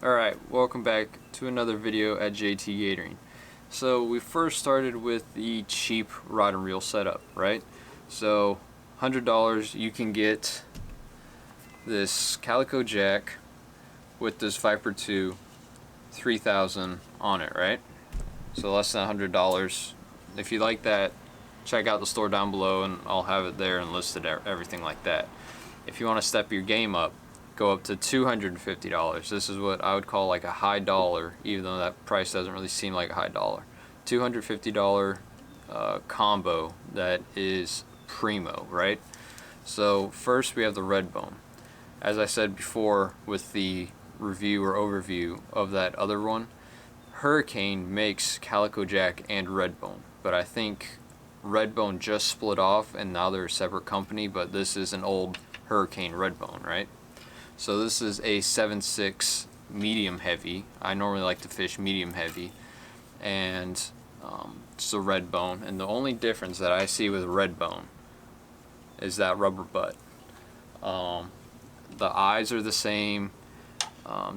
Alright, welcome back to another video at JT Gatoring. So we first started with the cheap rod and reel setup, right? So $100 you can get this Calico jack with this Viper 2 3000 on it, right? So less than $100. If you like that, check out the store down below and I'll have it there and listed everything like that. If you want to step your game up, go up to $250. This is what I would call like a high dollar, even though that price doesn't really seem like a high dollar. $250 combo that is primo, right? So first we have the Redbone. As I said before with the review or overview of that other one, Hurricane makes Calico Jack and Redbone, but I think Redbone just split off and now they're a separate company, but this is an old Hurricane Redbone, right? So this is a 7.6 medium heavy. I normally like to fish medium heavy, and it's a Redbone. And the only difference that I see with Redbone is that rubber butt. The eyes are the same.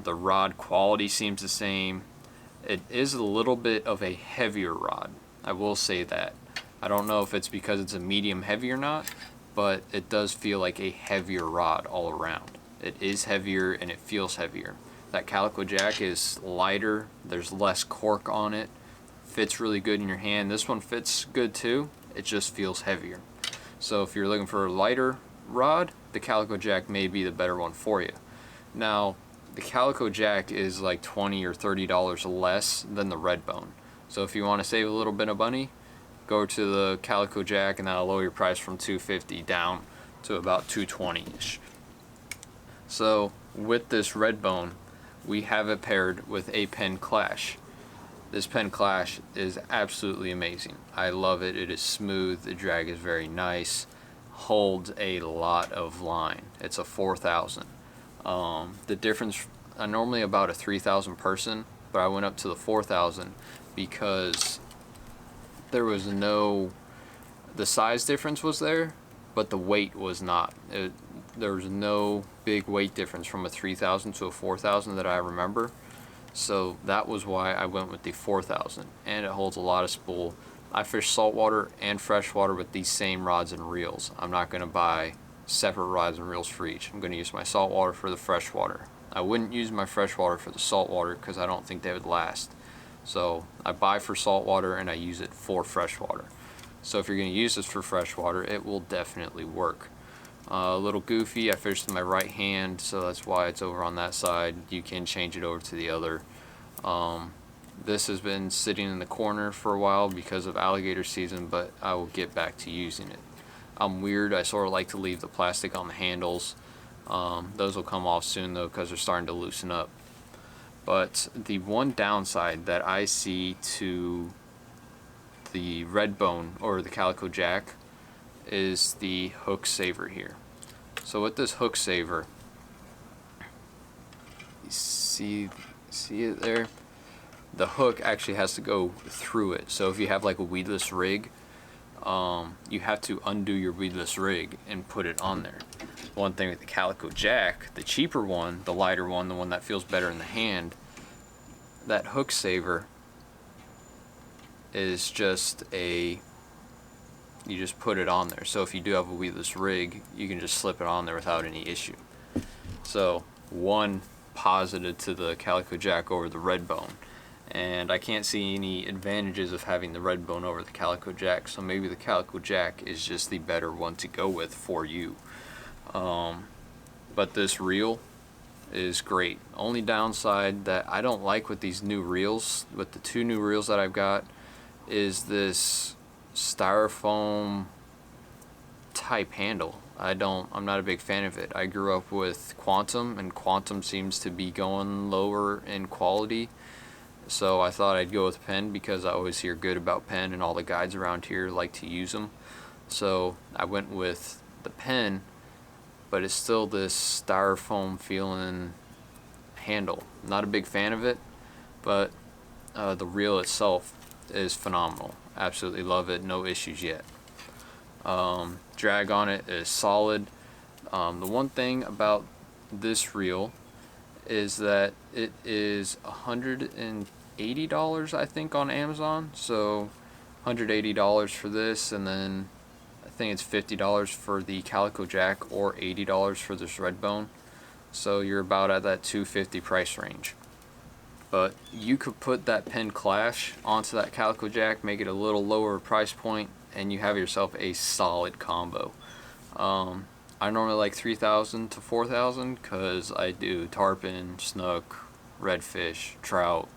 The rod quality seems the same. It is a little bit of a heavier rod. I will say that. I don't know if it's because it's a medium heavy or not, but it does feel like a heavier rod all around. It is heavier and it feels heavier. That Calico Jack is lighter, there's less cork on it, fits really good in your hand. This one fits good too, it just feels heavier. So if you're looking for a lighter rod, the Calico Jack may be the better one for you. Now, the Calico Jack is like $20 or $30 less than the Redbone. So if you want to save a little bit of money, go to the Calico Jack and that'll lower your price from $250 down to about $220-ish. So with this Redbone, we have it paired with a Penn Clash. This Penn Clash is absolutely amazing. I love it. It is smooth. The drag is very nice. Holds a lot of line. It's a 4000. The difference, I'm normally about a 3000 person, but I went up to the 4000 because there was no, the size difference was there, but the weight was not. There was no big weight difference from a 3000 to a 4000 that I remember. So that was why I went with the 4000, and it holds a lot of spool. I fish saltwater and freshwater with these same rods and reels. I'm not going to buy separate rods and reels for each. I'm going to use my saltwater for the freshwater. I wouldn't use my freshwater for the saltwater because I don't think they would last. So I buy for saltwater and I use it for freshwater. So if you're going to use this for freshwater, it will definitely work. A little goofy, I fish with my right hand, so that's why it's over on that side. You can change it over to the other. This has been sitting in the corner for a while because of alligator season, but I will get back to using it. I'm weird, I sort of like to leave the plastic on the handles. Those will come off soon though because they're starting to loosen up. But the one downside that I see to the Redbone or the Calico Jack is the hook saver here. So with this hook saver, you see it there? The hook actually has to go through it. So if you have like a weedless rig, you have to undo your weedless rig and put it on there. One thing with the Calico Jack, the cheaper one, the lighter one, the one that feels better in the hand, that hook saver is just a, you just put it on there. So if you do have a weedless rig, you can just slip it on there without any issue. So one positive to the Calico Jack over the Redbone. And I can't see any advantages of having the Redbone over the Calico Jack, so maybe the Calico Jack is just the better one to go with for you. But this reel is great. Only downside that I don't like with these new reels, with the two new reels that I've got, is this styrofoam type handle. I'm not a big fan of it. I grew up with Quantum, and Quantum seems to be going lower in quality. So I thought I'd go with Penn because I always hear good about Penn and all the guides around here like to use them. So I went with the Penn, but it's still this styrofoam feeling handle. Not a big fan of it, but the reel itself is phenomenal. Absolutely love it, no issues yet. Drag on it is solid. The one thing about this reel is that it is $180, I think, on Amazon. So $180 for this, and then I think it's $50 for the Calico Jack, or $80 for this Redbone. So you're about at that $250 price range. But you could put that Pen Clash onto that Calico Jack, make it a little lower price point, and you have yourself a solid combo. I normally like 3,000 to 4,000 because I do tarpon, snook, redfish, trout,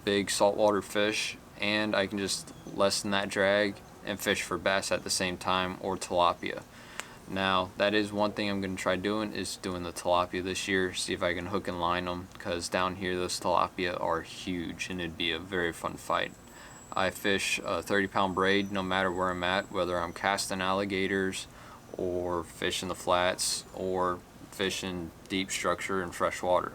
big saltwater fish, and I can just lessen that drag and fish for bass at the same time, or tilapia. Now, that is one thing I'm going to try doing, is doing the tilapia this year, see if I can hook and line them, because down here those tilapia are huge and it'd be a very fun fight. I fish a 30-pound braid no matter where I'm at, whether I'm casting alligators or fishing the flats or fishing deep structure and freshwater.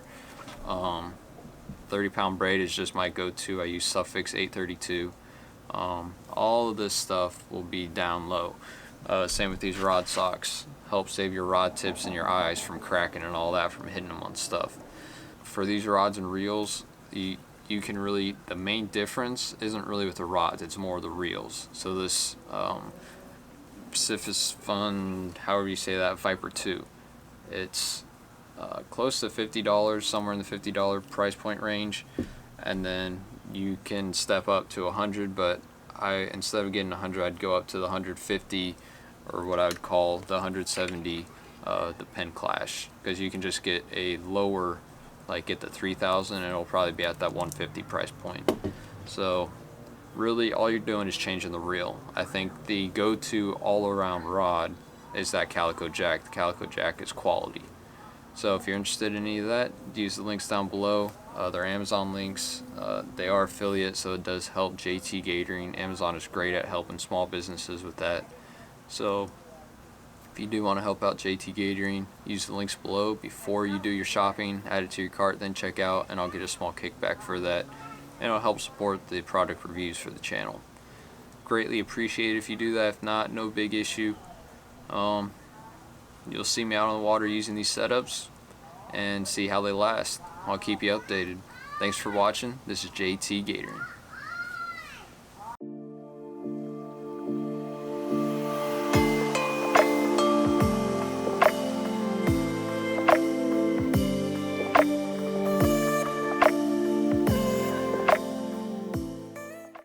30-pound braid is just my go-to. I use Suffix 832. All of this stuff will be down low. Same with these rod socks. Help save your rod tips and your eyes from cracking and all that from hitting them on stuff. For these rods and reels, you can really, the main difference isn't really with the rods, it's more the reels. So this Pacific Fun, however you say that, Viper 2, it's close to $50, somewhere in the $50 price point range, and then you can step up to 100, but instead of getting 100, I'd go up to the 150, or what I would call the 170, the Pen Clash, because you can just get a lower, like get the 3,000, and it'll probably be at that 150 price point. So really all you're doing is changing the reel. I think the go-to all-around rod is that Calico Jack. The Calico Jack is quality. So if you're interested in any of that, use the links down below. They're Amazon links. They are affiliate, so it does help JT Gatoring. Amazon is great at helping small businesses with that. So if you do want to help out JT Gatoring, use the links below before you do your shopping, add it to your cart, then check out, and I'll get a small kickback for that, and it'll help support the product reviews for the channel. Greatly appreciate it if you do that. If not, no big issue. You'll see me out on the water using these setups and see how they last. I'll keep you updated. Thanks for watching. This is JT Gatoring.